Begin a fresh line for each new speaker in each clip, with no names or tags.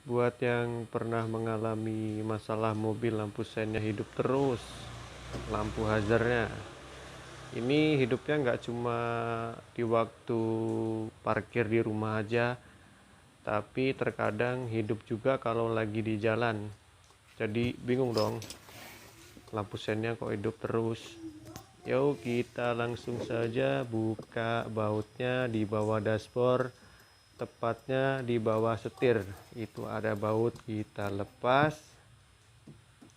Buat yang pernah mengalami masalah mobil lampu sennya hidup terus, lampu hazardnya, ini hidupnya nggak cuma di waktu parkir di rumah aja, tapi terkadang hidup juga kalau lagi di jalan. Jadi bingung dong, lampu sennya kok hidup terus. Yuk kita langsung saja buka bautnya di bawah dashboard, tepatnya di bawah setir. Itu ada baut, kita lepas.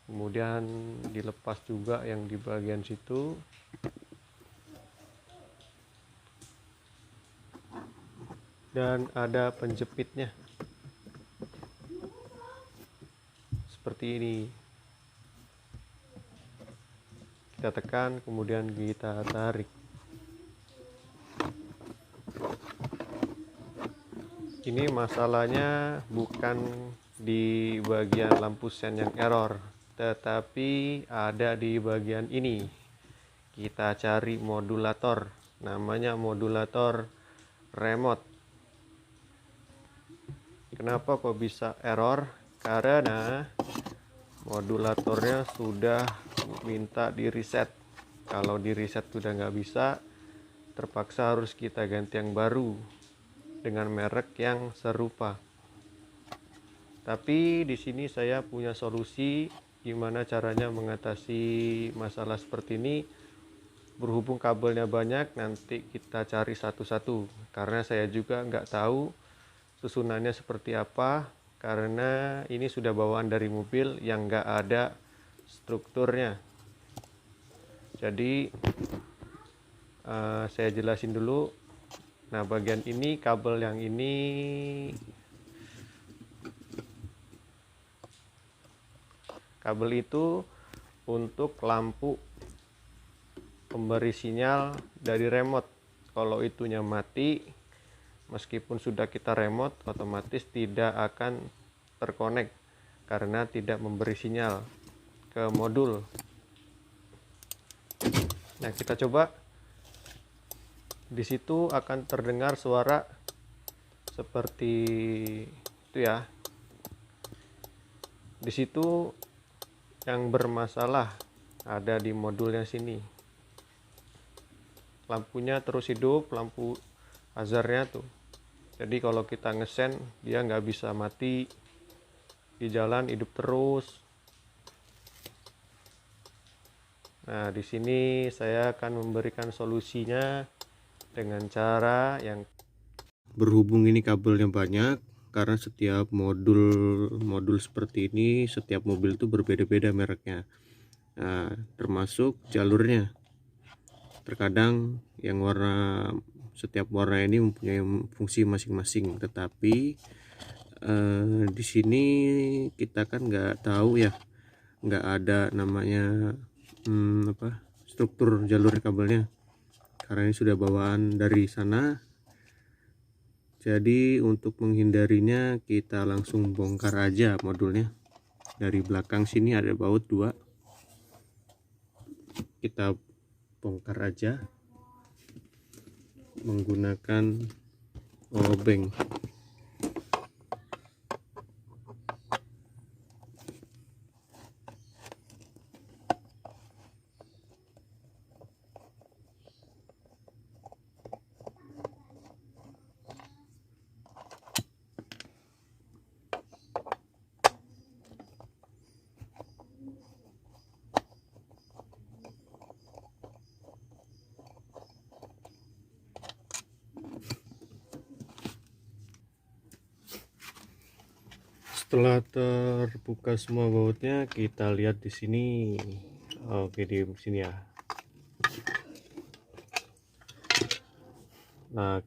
Kemudian dilepas juga yang di bagian situ. Dan ada penjepitnya. Seperti ini. Kita tekan, kemudian kita tarik. Ini masalahnya bukan di bagian lampu sen yang error, tetapi ada di bagian ini. Kita cari modulator, namanya modulator remote. Kenapa kok bisa error? Karena modulatornya sudah minta di reset. Kalau di reset sudah nggak bisa, terpaksa harus kita ganti yang baru dengan merek yang serupa. Tapi di sini saya punya solusi gimana caranya mengatasi masalah seperti ini. Berhubung kabelnya banyak, nanti kita cari satu-satu karena saya juga nggak tahu susunannya seperti apa, karena ini sudah bawaan dari mobil yang nggak ada strukturnya. Jadi saya jelasin dulu. Nah, bagian ini, kabel yang ini, kabel itu untuk lampu pemberi sinyal dari remote. Kalau itunya mati, meskipun sudah kita remote, otomatis tidak akan terkonek karena tidak memberi sinyal ke modul. Nah, kita coba. Di situ akan terdengar suara seperti itu ya. Di situ yang bermasalah ada di modulnya sini. Lampunya terus hidup, lampu hazardnya tuh. Jadi kalau kita ngesen, dia nggak bisa mati. Di jalan hidup terus. Nah, di sini saya akan memberikan solusinya dengan cara yang, berhubung ini kabelnya banyak, karena setiap modul seperti ini, setiap mobil itu berbeda-beda mereknya. Nah, termasuk jalurnya. Terkadang yang setiap warna ini mempunyai fungsi masing-masing, tetapi di sini kita kan nggak tahu ya, nggak ada namanya struktur jalur kabelnya, karena ini sudah bawaan dari sana. Jadi untuk menghindarinya kita langsung bongkar aja modulnya. Dari belakang sini ada baut 2, kita bongkar aja menggunakan obeng. Setelah terbuka semua bautnya, kita lihat di sini. Oke, di sini ya. Nah,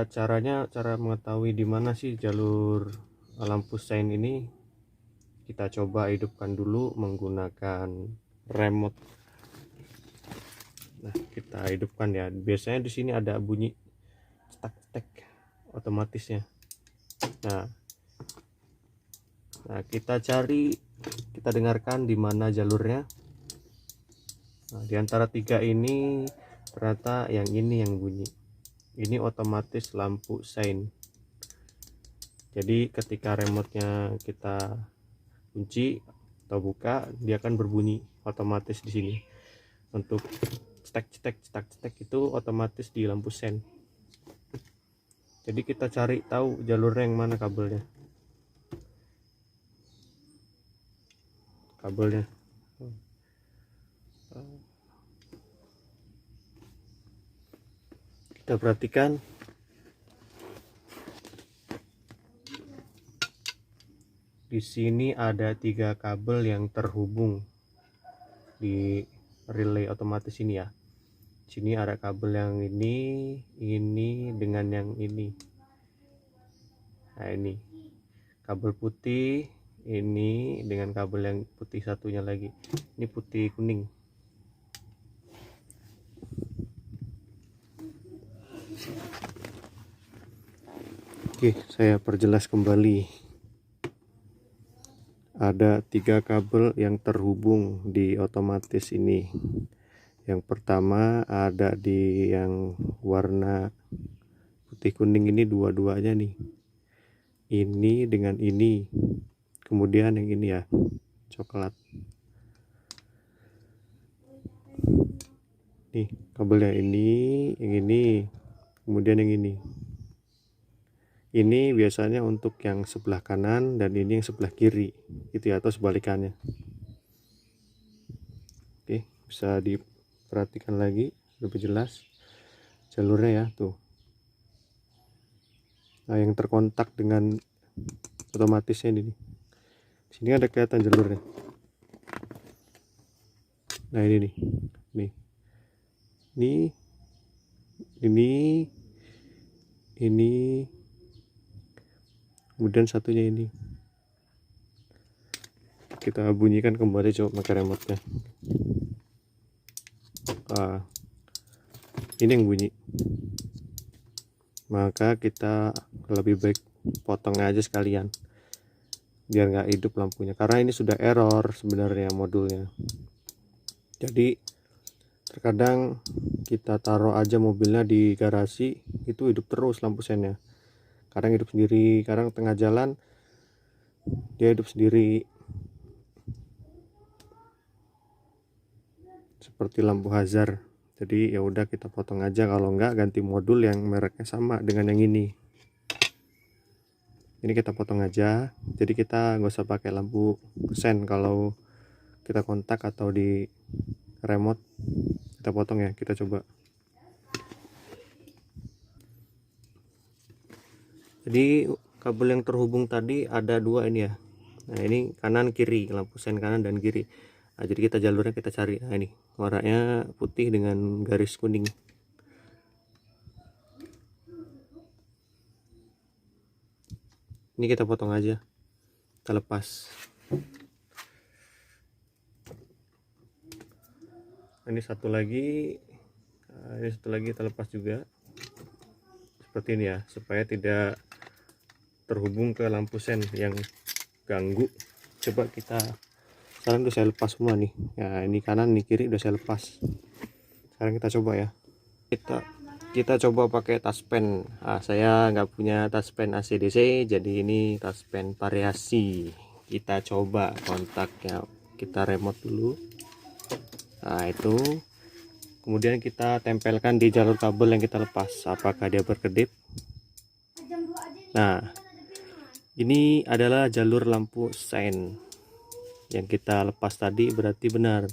cara mengetahui di mana sih jalur lampu sein ini. Kita coba hidupkan dulu menggunakan remote. Nah, kita hidupkan ya. Biasanya di sini ada bunyi cetak-cetak otomatisnya. Nah, kita dengarkan di mana jalurnya. Nah, di antara 3 ini ternyata yang ini yang bunyi. Ini otomatis lampu sein. Jadi ketika remote-nya kita kunci atau buka, dia akan berbunyi otomatis di sini. Untuk cetek itu otomatis di lampu sen. Jadi kita cari tahu jalurnya yang mana kabelnya. Kita perhatikan di sini ada 3 kabel yang terhubung di relay otomatis ini ya. Sini ada kabel yang ini dengan yang ini. Nah, ini kabel putih, ini dengan kabel yang putih satunya lagi. Ini putih kuning. Oke, saya perjelas kembali. Ada 3 kabel yang terhubung di otomatis ini. Yang pertama ada di yang warna putih kuning ini, dua-duanya nih. Ini dengan ini. Kemudian yang ini ya, coklat. Nih, kabelnya ini, yang ini, kemudian yang ini. Ini biasanya untuk yang sebelah kanan dan ini yang sebelah kiri, gitu ya, atau sebalikannya. Oke, bisa diperhatikan lagi lebih jelas jalurnya ya, tuh. Nah, yang terkontak dengan otomatisnya ini. Sini ada kelihatan jalurnya. Nah, ini nih. Ini, kemudian satunya ini. Kita bunyikan kembali, coba pakai remote-nya. Ini yang bunyi. Maka kita lebih baik potong aja sekalian, biar nggak hidup lampunya, karena ini sudah error sebenarnya modulnya. Jadi terkadang kita taruh aja mobilnya di garasi, itu hidup terus lampu sennya. Kadang hidup sendiri, kadang tengah jalan dia hidup sendiri. Seperti lampu hazard. Jadi ya udah kita potong aja, kalau enggak ganti modul yang mereknya sama dengan yang ini. Ini kita potong aja. Jadi kita nggak usah pakai lampu sen kalau kita kontak atau di remote. Kita potong ya, kita coba. Jadi kabel yang terhubung tadi ada 2 ini ya. Nah, ini kanan kiri, lampu sen kanan dan kiri. Nah, jadi kita jalurnya kita cari. Nah, ini warnanya putih dengan garis kuning. Ini kita potong aja, kita lepas. Ini satu lagi kita lepas juga seperti ini ya, supaya tidak terhubung ke lampu sen yang ganggu. Coba kita, sekarang udah saya lepas semua nih ya, ini kanan ini kiri udah saya lepas. Sekarang kita coba ya, kita coba pakai taspen. Saya nggak punya taspen AC/DC, jadi ini taspen variasi. Kita coba kontaknya, kita remote dulu. Nah, itu kemudian kita tempelkan di jalur kabel yang kita lepas, apakah dia berkedip. Nah, ini adalah jalur lampu sen yang kita lepas tadi, berarti benar.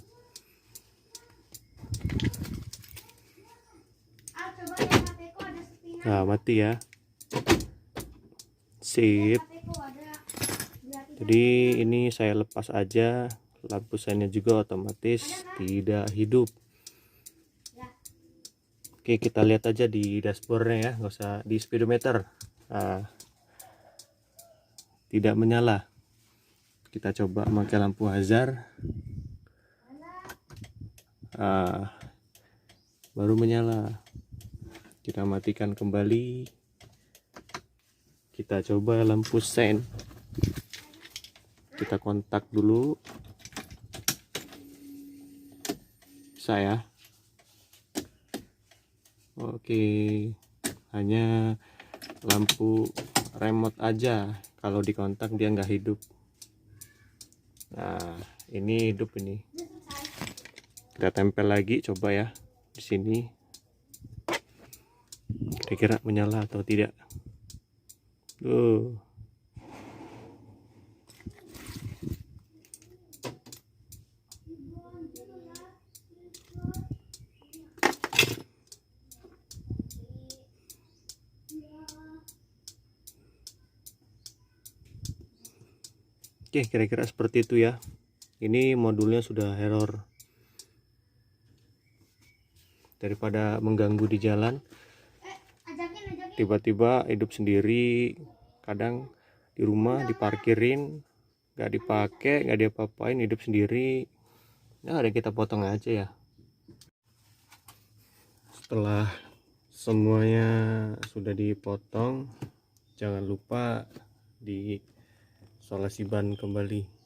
Nah, mati ya, sip. Jadi ini saya lepas aja, lampu sennya juga otomatis tidak hidup. Oke, kita lihat aja di dashboardnya ya, nggak usah di speedometer. Tidak menyala. Kita coba pakai lampu hazard. Baru menyala. Kita matikan kembali. Kita coba lampu sen. Kita kontak dulu. Bisa ya. Oke. Hanya lampu remote aja, kalau dikontak dia nggak hidup. Nah, ini hidup ini. Kita tempel lagi, coba ya di sini. Kira-kira menyala atau tidak? Tuh. Oke, kira-kira seperti itu ya. Ini modulnya sudah error. Daripada mengganggu di jalan, tiba-tiba hidup sendiri. Kadang di rumah diparkirin, nggak dipakai, nggak diapa-apain, hidup sendiri. Nah, ada kita potong aja ya. Setelah semuanya sudah dipotong, jangan lupa di solasi ban kembali.